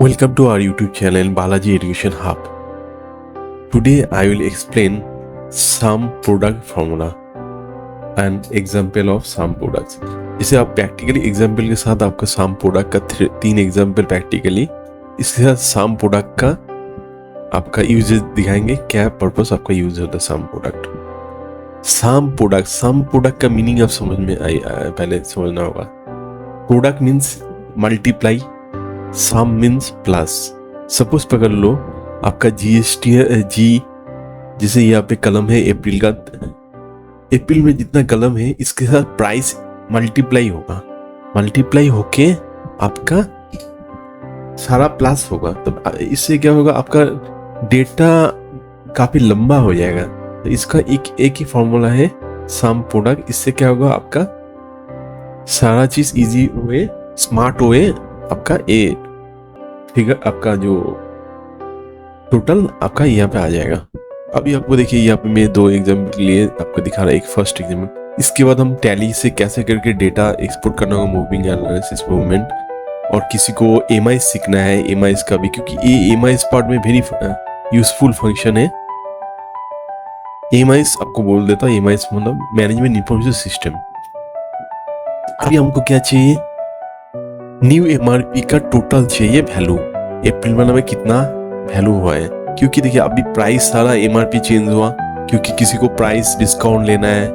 Welcome to our YouTube channel Balaji Education Hub. Today I will explain some product formula and example of some products. इसे आप practically example के साथ आपका साम product का 3 example practically इसके साथ साम प्रोडक्ट का आपका यूजेज दिखाएंगे, क्या पर्पस आपका यूज होता है साम प्रोडक्ट। साम प्रोडक्ट का मीनिंग आप समझ में पहले समझना होगा। प्रोडक्ट मीन्स मल्टीप्लाई, सम मीन्स प्लस। सपोज पकड़ लो आपका जीएसटी जी, जैसे यहाँ पे कलम है अप्रैल का, अप्रैल में जितना कलम है इसके साथ प्राइस मल्टीप्लाई होगा, मल्टीप्लाई होके आपका सारा प्लस होगा। तो इससे क्या होगा, आपका डेटा काफी लंबा हो जाएगा। तो इसका एक ही फॉर्मूला है सम प्रोडक्ट। इससे क्या होगा, आपका सारा चीज इजी हुए, स्मार्ट हुए, आपका ए फिगर आपका जो टोटल आपका यहाँ पे आ जाएगा। अभी आपको देखिए यहाँ पे मैं 2 एग्जाम्पल लिए आपको दिखा रहा है। एक फर्स्ट एग्जाम्पल, इसके बाद हम टैली से कैसे करके डेटा एक्सपोर्ट करना होगा, मूविंग एनालिसिस मूवमेंट। और किसी को एमआई सीखना है, एमआई का भी, क्योंकि ये एमआई पार्ट में वेरी यूजफुल फंक्शन है। एमआई आपको बोल देता है, एमआई मतलब मैनेजमेंट इंफॉर्मेशन सिस्टम। अभी हमको क्या चाहिए, न्यू एमआरपी का टोटल चाहिए वैल्यू, अप्रैल महीने में कितना वैल्यू हुआ है। क्योंकि देखिए अभी प्राइस सारा एमआरपी चेंज हुआ, क्योंकि किसी को प्राइस डिस्काउंट लेना है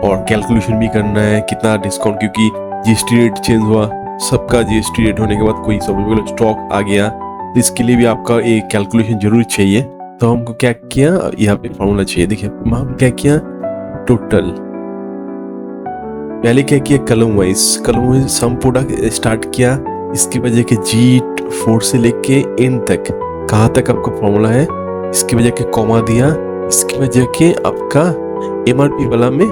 और कैलकुलेशन भी करना है कितना डिस्काउंट, क्योंकि जीएसटी रेट चेंज हुआ। सबका जीएसटी रेट होने के बाद कोई सब स्टॉक आ गया, तो इसके लिए भी आपका एक कैलकुलेशन जरूर चाहिए। तो हमको क्या किया, यहाँ पे फॉर्मूला चाहिए। देखिए हम क्या किया, टोटल पहले क्या किया, कलम वाइज सम प्रोडक्ट स्टार्ट किया। इसकी वजह के G4 से लेके एंड तक कहाँ तक आपका फॉर्मूला है, इसकी वजह के कॉमा दिया। इसकी वजह के आपका एमआरपी वाला में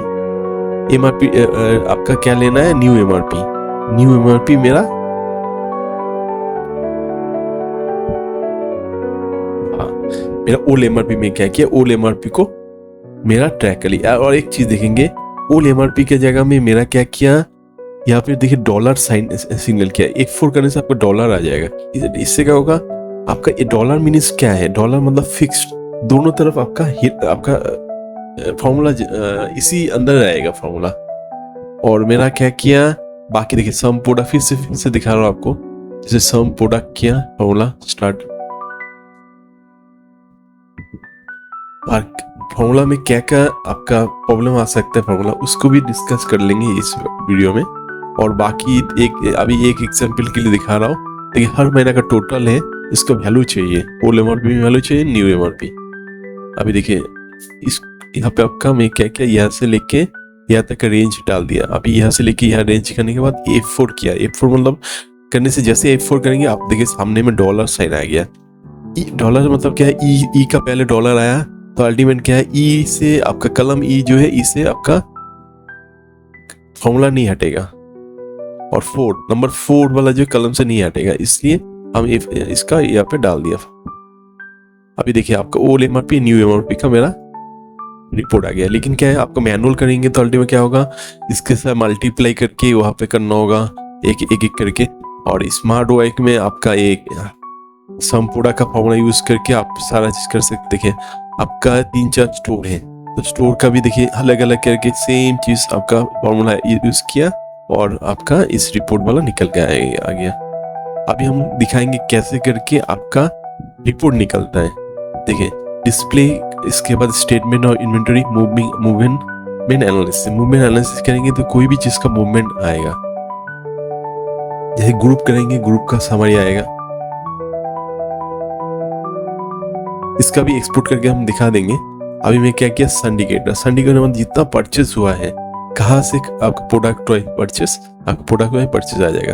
एमआरपी आपका क्या लेना है, न्यू एमआरपी मेरा ओल्ड एमआरपी में क्या किया, ओल्ड एमआरपी को मेरा ट्रैक कर लिया। और एक चीज देखेंगे, ओल्ड एमआरपी के जगह में मेरा क्या किया, यहाँ पे देखिए डॉलर साइन सिग्नल किया। F4 करने से आपका डॉलर आ जाएगा। इससे क्या होगा, आपका ये डॉलर मीनिंग्स क्या है, डॉलर मतलब फिक्स्ड, दोनों तरफ आपका फॉर्मूला इसी अंदर रहेगा फॉर्मूला। और मेरा क्या किया, बाकी देखिए सम प्रोडक्ट फिर से दिखा रहा हूँ आपको। जैसे सम प्रोडक्ट किया, फॉर्मूला स्टार्ट। फॉर्मूला में क्या क्या आपका प्रॉब्लम आ सकता है, फॉर्मूला उसको भी डिस्कस कर लेंगे इस वीडियो में। और बाकी अभी एक एग्जांपल के लिए दिखा रहा हूँ। देखिए हर महीना का टोटल है, इसका वैल्यू चाहिए, ओल्ड एमआरपी में वैल्यू चाहिए, न्यू एमआरपी। अभी देखिए इस यहाँ पे आपका मैं क्या क्या यहाँ से लेके यहाँ तक का रेंज डाल दिया। अभी यहाँ से लेके यहाँ रेंज करने के बाद F4 किया। F4 मतलब करने से जैसे F4 करेंगे आप देखिए सामने में डॉलर साइन आ गया। डॉलर मतलब क्या है, ई का पहले डॉलर आया, तो अल्टीमेट क्या है, ई से आपका कलम ई जो है, ई से आपका फॉर्मूला नहीं हटेगा। और नंबर 4 वाला जो कलम से नहीं हटेगा, इसलिए हम इसका यहाँ पे डाल दिया। अभी देखिए आपका ओल्ड एमआरपी न्यू एमआरपी का मेरा रिपोर्ट आ गया। लेकिन क्या है, आपको मैनुअल करेंगे तो अल्टीमेट क्या होगा, इसके साथ मल्टीप्लाई करके वहां पे करना होगा एक करके। और स्मार्ट वर्क में आपका एक सम प्रोडक्ट का फॉर्मूला यूज करके आप सारा चीज कर सकते। देखिए आपका 3-4 स्टोर है, तो स्टोर का भी देखिए अलग अलग करके सेम चीज आपका फॉर्मूला यूज किया और आपका इस रिपोर्ट वाला निकल के आ गया। अभी हम दिखाएंगे कैसे करके आपका रिपोर्ट निकलता है। देखिए डिस्प्ले, इसके बाद स्टेटमेंट और इन्वेंटरी, मूवमेंट एनालिसिस करेंगे तो कोई भी चीज का मूवमेंट आएगा। जैसे ग्रुप करेंगे, ग्रुप का समरी आएगा, इसका भी एक्सपोर्ट करके हम दिखा देंगे। अभी मैं क्या किया, संडिकेटर मतलब जितना परचेस हुआ है, कहाँ से आपका प्रोडक्ट परचेस आ जाएगा।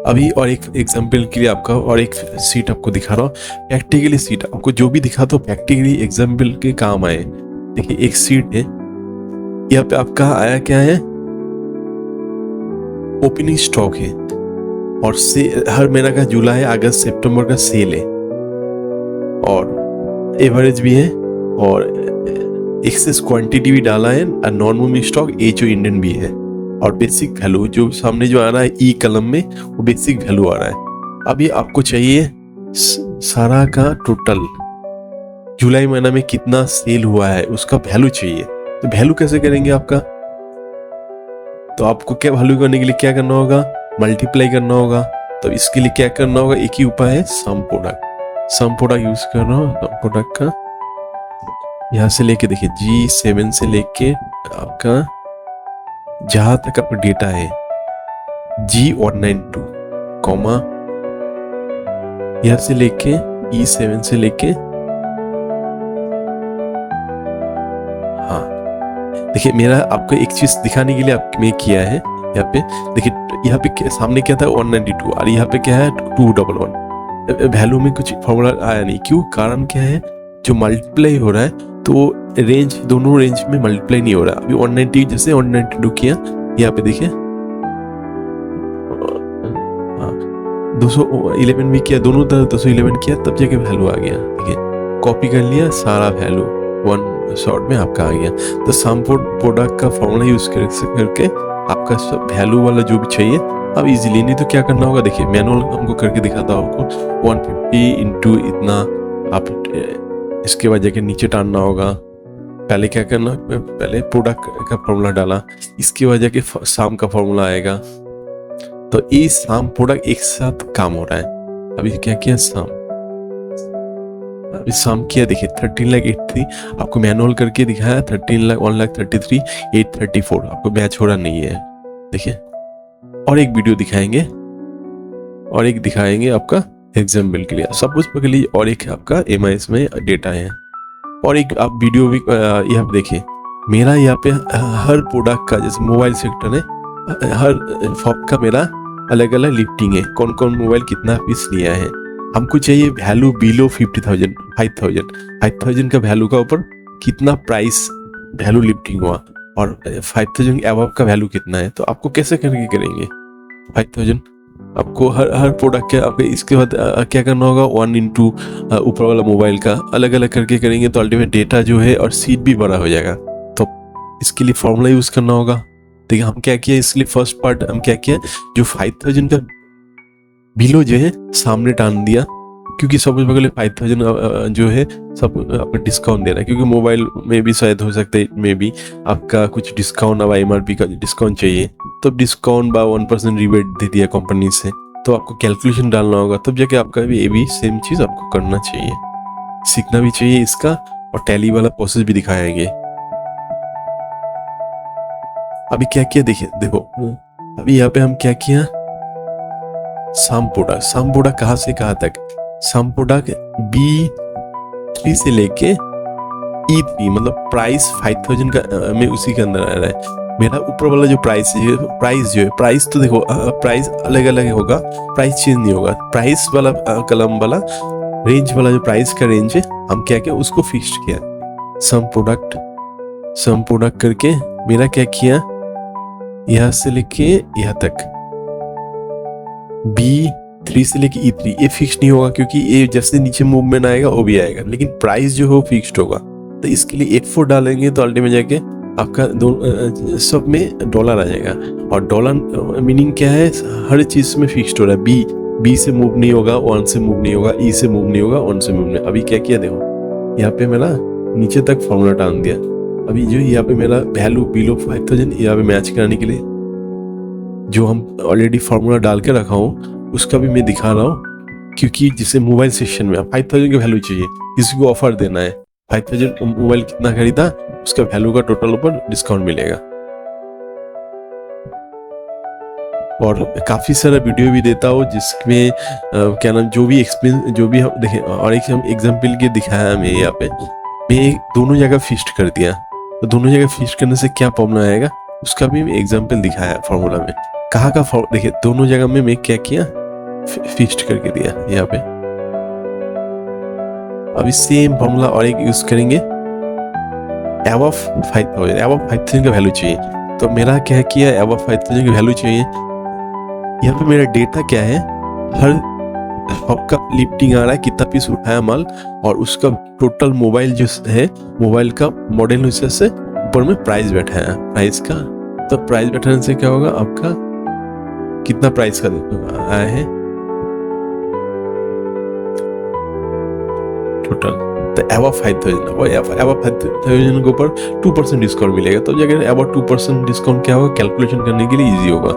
अभी और एक एग्जांपल के लिए आपका और एक सीट आपको दिखा रहा हूँ, प्रैक्टिकली सीट आपको जो भी दिखा तो प्रैक्टिकली एग्जांपल के काम आए। देखिए एक सीट है, यहाँ पे आपका आया क्या है, ओपनिंग स्टॉक है और हर महीना का जुलाई, अगस्त, सितंबर का सेल है और एवरेज भी है और एक्सेस क्वांटिटी भी डाला है और non moving stock HO Indian भी है। और बेसिक वैल्यू जो सामने जो आ रहा है ई कलम में, वो बेसिक वैल्यू आ रहा है। अभी आपको चाहिए सारा का टोटल जुलाई महीना में कितना सेल हुआ है उसका वैल्यू चाहिए। तो वैल्यू कैसे करेंगे आपका? तो आपको क्या वैल्यू करने के लिए क्या करना होगा? मल्टीप्लाई करना होगा। तो इसके लिए क्या करना होगा? एक ही उपाय है, some product. Some product use कर रहा हूँ। सम प्रोडक्ट का यहाँ से लेके देखिए G7 से लेके आपका जहां तक आपका डेटा है G192 कॉमा यहाँ से लेके E7 से लेके, हाँ देखिए मेरा आपको एक चीज दिखाने के लिए आपने किया है। यहाँ पे देखिए, यहाँ पे सामने क्या था 192 और यहाँ पे क्या है 211। वैल्यू में कुछ फॉर्मूला आया नहीं, क्यों? कारण क्या है? जो मल्टीप्लाई हो रहा है तो रेंज, दोनों रेंज में मल्टीप्लाई नहीं हो रहा। अभी 190 जैसे 192 किया, यहाँ पे देखिए 211 भी किया, दोनों तरफ 211 किया, तब जाके वैल्यू आ गया। ठीक है, कॉपी कर लिया, सारा वैल्यू वन शॉट में आपका आ गया। तो सम प्रोडक्ट का फॉर्मूला यूज करके आपका सब वैल्यू वाला जो भी चाहिए अब इजीली, नहीं तो क्या करना होगा देखिए, मैनुअल हमको करके दिखाता हूँ आपको। 150 इंटू इतना, आप इसके बाद जाके नीचे टानना होगा। पहले क्या करना, पहले प्रोडक्ट का फॉर्मूला डाला, इसके बाद जाके सम का फॉर्मूला आएगा। तो ये सम प्रोडक्ट एक साथ काम हो रहा है। अभी क्या किया, सम, अभी सम किया देखिए 13,83,000 आपको मैनुअल करके दिखाया, 1,33,834 आपको मैच हो रहा नहीं है। देखिए और एक वीडियो दिखाएंगे और एक दिखाएंगे आपका एग्जाम्पल के लिए, सपोज के लिए, और एक आपका MIS में डेटा है और एक आप वीडियो भी यहाँ पे देखिए। मेरा यहाँ पे हर प्रोडक्ट का, जैसे मोबाइल सेक्टर है, हर फॉप का मेरा अलग अलग लिफ्टिंग है, कौन कौन मोबाइल कितना पीस लिया है। हमको चाहिए वैल्यू बिलो 50,000, 5,000 का वैल्यू का ऊपर कितना प्राइस वैल्यू लिफ्टिंग हुआ और 5,000 के अबव का वैल्यू कितना है। तो आपको कैसे करके करेंगे 5,000, आपको हर प्रोडक्ट के आपके इसके बाद क्या करना होगा, 1 इंटू ऊपर वाला मोबाइल का अलग अलग करके करेंगे तो अल्टीमेट डेटा जो है और सीट भी बड़ा हो जाएगा। तो इसके लिए फॉर्मूला यूज करना होगा। देखिए हम क्या किया, इसलिए फर्स्ट पार्ट हम क्या किया, जो 5,000 का बिलो जो है सामने टान दिया, क्योंकि सपोज बगल 5,000 जो है सब आपका डिस्काउंट दे रहा है, क्योंकि मोबाइल में भी शायद हो सकता है में भी आपका कुछ डिस्काउंट, अब MRP का डिस्काउंट चाहिए तो डिस्काउंट बा 1% रिबेट दे दिया कंपनी से। तो आपको कैलकुलेशन डालना होगा, तब जाके आपका भी ये भी सेम चीज आपको करना चाहिए, सीखना भी चाहिए इसका, और टैली वाला प्रोसेस भी दिखाएंगे। अभी क्या किया देखिए, देखो अभी यहाँ पे हम क्या किया, सम प्रोडक्ट कहाँ से कहाँ तक, सम प्रोडक्ट B3 से लेके E3, मतलब प्राइस 5,000 का में उसी के अंदर आ रहा है। मेरा ऊपर वाला जो प्राइस है, प्राइस तो देखो प्राइस अलग अलग होगा, प्राइस चेंज नहीं होगा। प्राइस वाला कलम वाला रेंज वाला जो प्राइस का रेंज है, हम क्या किया उसको फिक्स किया। सम प्रोडक्ट करके मेरा क्या किया, यहाँ से लेके यहाँ तक B3 से लेके E3, ये फिक्स नहीं होगा क्योंकि ये जैसे नीचे मूवमेंट आएगा वो भी आएगा, लेकिन प्राइस जो हो फिक्स्ड होगा। तो इसके लिए F4 डालेंगे तो अल्टीमेट जाके आपका सब में डॉलर आ जाएगा। और डॉलर मीनिंग क्या है, हर चीज में फिक्स्ड हो रहा है। B से मूव नहीं होगा, 1 से मूव नहीं होगा, E से मूव नहीं होगा, 1 से मूव नहीं। अभी क्या किया देखो, यहाँ पे मेरा नीचे तक फॉर्मूला टांग दिया। अभी जो यहाँ पे मेरा वैल्यू बिलो 5,000 यहाँ पे मैच कराने के लिए जो हम ऑलरेडी फॉर्मूला डाल के रखा हूँ उसका भी मैं दिखा रहा हूँ, क्योंकि जिसे मोबाइल सेक्शन में 5,000 की वैल्यू चाहिए, किसी को ऑफर देना है, 5,000 मोबाइल कितना खरीदा उसका वैल्यू का टोटल ऊपर डिस्काउंट मिलेगा। और काफी सारा वीडियो भी देता हूँ जिसमें क्या नाम, जो भी एक्सपीरियंस जो भी हम देखे, और एक हम एग्जाम्पल के दिखाया हमें यहाँ पे, मैं दोनों जगह फिक्स्ड कर दिया। तो दोनों जगह फिक्स्ड करने से क्या प्रॉब्लम आएगा उसका भी एग्जाम्पल दिखाया फॉर्मूला में। कहाँ का देखिए, दोनों जगह में मैं क्या किया, फिक्स्ड करके दिया यहाँ पे। अभी सेम फॉर्मूला और एक यूज करेंगे, अबव 5,000 का वैल्यू चाहिए। तो मेरा क्या किया, अबव 5,000 की वैल्यू चाहिए। यहाँ पे मेरा डेटा क्या है, हर का लिफ्टिंग आ रहा है, कितना पीस उठाया माल, और उसका टोटल मोबाइल जो है, मोबाइल का मॉडल हिस्से से ऊपर में प्राइस बैठा है, प्राइस का। तो प्राइस बैठाने से क्या होगा, आपका कितना प्राइस का आया है टोटल, तो above 5,000 और above 5,000 के ऊपर 2% डिस्काउंट मिलेगा। तो अगर above 2% डिस्काउंट क्या होगा, कैलकुलेशन करने के लिए ईजी होगा।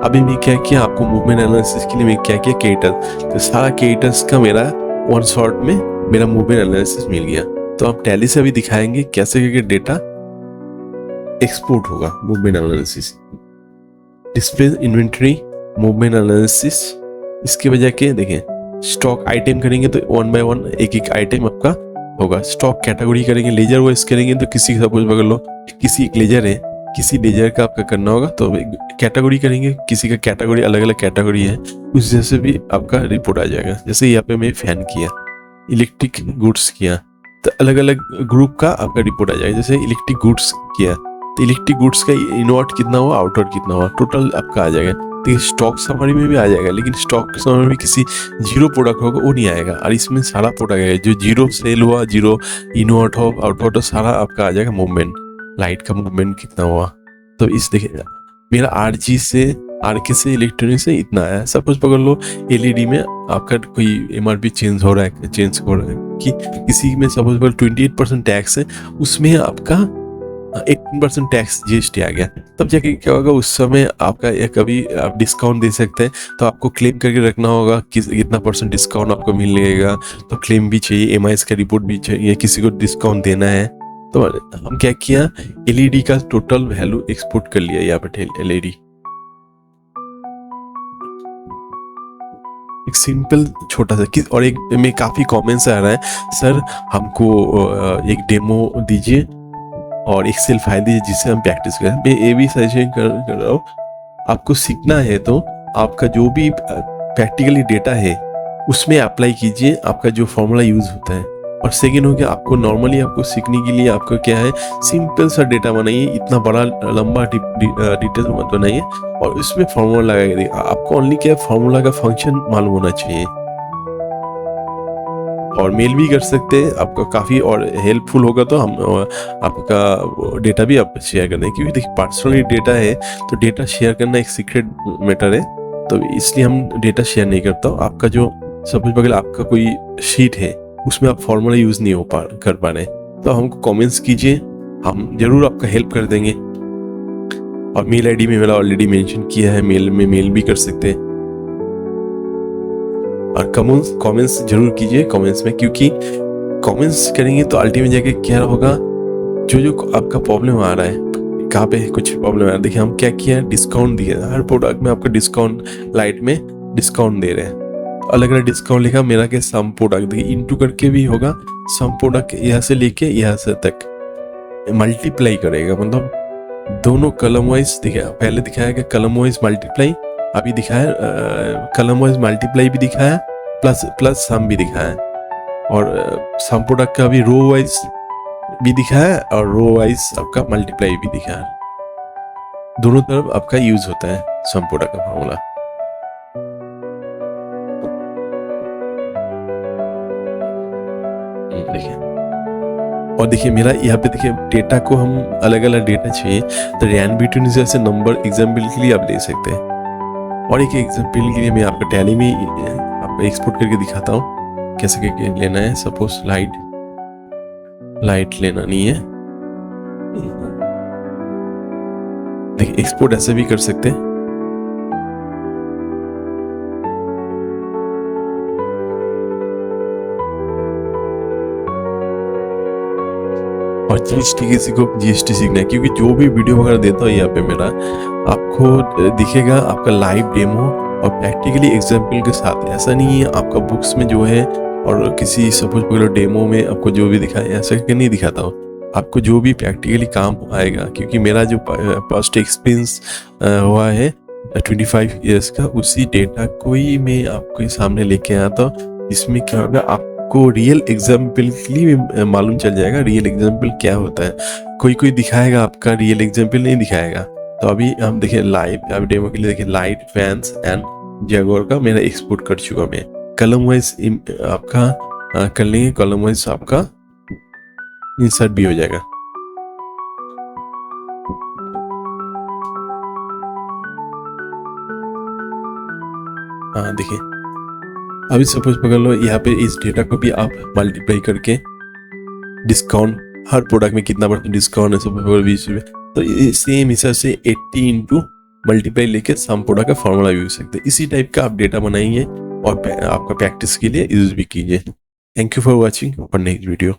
अभी मैं क्या किया, आपको मूवमेंट एनालिसिस के लिए मैं क्या किया, केटस, तो सारा केटस का मेरा वन शॉट में मेरा मूवमेंट एनालिसिस मिल गया। तो आप टैली से अभी दिखाएंगे कैसे करके डेटा एक्सपोर्ट होगा। Movement analysis, display inventory, movement analysis, इसके वजह के देखें स्टॉक आइटम करेंगे तो वन बाय वन एक एक आइटम आपका होगा। स्टॉक कैटेगरी करेंगे, लेजर वाइज करेंगे तो किसी सपोज पकड़ लो किसी एक लेजर है, किसी लेजर का आपका करना होगा तो कैटेगरी करेंगे, किसी का कैटेगरी अलग अलग कैटेगरी है, उस जैसे भी आपका रिपोर्ट आ जाएगा। जैसे यहाँ पे मैं फैन किया, इलेक्ट्रिक गुड्स किया, तो अलग अलग ग्रुप का आपका रिपोर्ट आ जाएगा। जैसे इलेक्ट्रिक गुड्स किया तो इलेक्ट्रिक गुड्स का इनवर्ट कितना हुआ, आउटवर्ड कितना हुआ, टोटल आपका आ जाएगा। तो स्टॉक समरी में भी आ जाएगा, लेकिन स्टॉक समरी में किसी जीरो प्रोडक्ट होगा वो नहीं आएगा, और इसमें सारा प्रोडक्ट आएगा जो जीरो सेल हुआ, जीरो इनवर्ट हो, आउटवर्ड हो, सारा आपका आ जाएगा। मूवमेंट, लाइट का मूवमेंट कितना हुआ, तो इस देखिए मेरा RG से RK से इलेक्ट्रॉनिक से इतना आया। सपोज पकड़ लो LED में आपका कोई MRP चेंज हो रहा है कि किसी में सपोज पकड़ 28% टैक्स है, उसमें आपका 18% टैक्स GST आ गया, तब जाके क्या होगा, उस समय आपका कभी आप डिस्काउंट दे सकते हैं, तो आपको क्लेम करके रखना होगा कि इतना % डिस्काउंट आपको मिलेगा। तो क्लेम भी चाहिए, MIS का रिपोर्ट भी चाहिए, किसी को डिस्काउंट देना है। तो हम क्या किया, LED का टोटल वैल्यू एक्सपोर्ट कर लिया यहाँ पे। LED एक सिंपल छोटा सा और एक में काफ़ी कमेंट्स आ रहा है, सर हमको एक डेमो दीजिए और एक्सेल फाइल दीजिए जिससे हम प्रैक्टिस करें। मैं ये भी सजेशन कर रहा हूँ, आपको सीखना है तो आपका जो भी प्रैक्टिकली डेटा है उसमें अप्लाई कीजिए, आपका जो फॉर्मूला यूज़ होता है। और सेकेंड हो गया, आपको नॉर्मली आपको सीखने के लिए आपको क्या है, सिंपल सा डेटा बनाइए, इतना बड़ा लंबा डिटेल मत बनाइए, और उसमें फॉर्मूला लगाइए। आपको ओनली क्या फॉर्मूला का फंक्शन मालूम होना चाहिए। और मेल भी कर सकते हैं, आपका काफ़ी और हेल्पफुल होगा। तो हम आपका डेटा भी आप शेयर कर दें, क्योंकि देखिए पर्सनली डेटा है तो डेटा शेयर करना एक सीक्रेट मैटर है, तो इसलिए हम डेटा शेयर नहीं करता। आपका जो सपोज बगैर आपका कोई शीट है उसमें आप फॉर्मूला यूज़ नहीं कर पा रहे, तो हमको कमेंट्स कीजिए, हम जरूर आपका हेल्प कर देंगे। और मेल ID में मेरा ऑलरेडी मेंशन किया है, मेल में मेल भी कर सकते हैं। और कमेंट्स जरूर कीजिए कमेंट्स में, क्योंकि कमेंट्स करेंगे तो अल्टीमेट जाके क्या होगा, जो आपका प्रॉब्लम आ रहा है, कहाँ पे कुछ प्रॉब्लम आ रहा है, देखिए हम क्या किया, डिस्काउंट दिया, हर प्रोडक्ट में आपका डिस्काउंट, लाइट में डिस्काउंट दे रहे हैं, तो अलग अलग डिस्काउंट लिखा मेरा के सम प्रोडक्ट, देखिए इंटू करके भी होगा, सम प्रोडक्ट यहाँ से लेके यहाँ से तक मल्टीप्लाई करेगा, मतलब दोनों कलम वाइज पहले दिखाया कि कलम वाइज मल्टीप्लाई, अभी दिखाया कलम वाइज मल्टीप्लाई भी दिखाया, प्लस सम भी दिखाया, और सम प्रोडक्ट का भी रो वाइज भी दिखाया और रो वाइज आपका मल्टीप्लाई भी दिखाया। दोनों तरफ आपका यूज होता है सम प्रोडक्ट का फॉर्मूला। देखिए, और देखिए मेरा यहाँ पे देखिए डेटा को हम अलग अलग डेटा चाहिए तो रैन बिटवीन जैसे नंबर एग्जाम्पल के लिए आप ले सकते हैं। और एक एग्जाम्पल के लिए मैं आपको टैली में आपको एक्सपोर्ट करके दिखाता हूँ कैसे करके लेना है। सपोज लाइट लेना नहीं है, देखिए एक्सपोर्ट ऐसे भी कर सकते हैं। और GST किसी को GST सीखना है, क्योंकि जो भी वीडियो वगैरह देता हूँ यहाँ पे मेरा आपको दिखेगा आपका लाइव डेमो और प्रैक्टिकली एग्जाम्पल के साथ। ऐसा नहीं है आपका बुक्स में जो है और किसी सपोज पकड़ो डेमो में आपको जो भी दिखाए ऐसा करके नहीं दिखाता हूँ, आपको जो भी प्रैक्टिकली काम आएगा। क्योंकि मेरा जो पास्ट एक्सपीरियंस हुआ है 25 ईयर्स का, उसी डेटा को ही मैं आपके सामने लेके आता हूँ। इसमें क्या होगा, आपको रियल एग्जाम्पल के लिए मालूम चल जाएगा रियल एग्जाम्पल क्या होता है। कोई दिखाएगा, आपका रियल एग्जाम्पल नहीं दिखाएगा। तो अभी हम देखिए लाइव, अभी डेमो के लिए देखिए लाइट फैंस एंड जैगुआर का मेरा एक्सपोर्ट कर चुका मैं। कलम वाइज आपका कर लेंगे, कलम वाइज आपका इंसर्ट भी हो जाएगा। हाँ देखिए अभी सपोज पकड़ लो, यहाँ पे इस डेटा को भी आप मल्टीप्लाई करके डिस्काउंट, हर प्रोडक्ट में कितना % डिस्काउंट है, सपोज 20 रुपये, तो सेम हिसाब से 80 इंटू मल्टीप्लाई लेके सम प्रोडक्ट का फॉर्मूला यूज सकते हैं। इसी टाइप का आप डेटा बनाइए और आपका प्रैक्टिस के लिए यूज भी कीजिए। Thank you for watching for next video.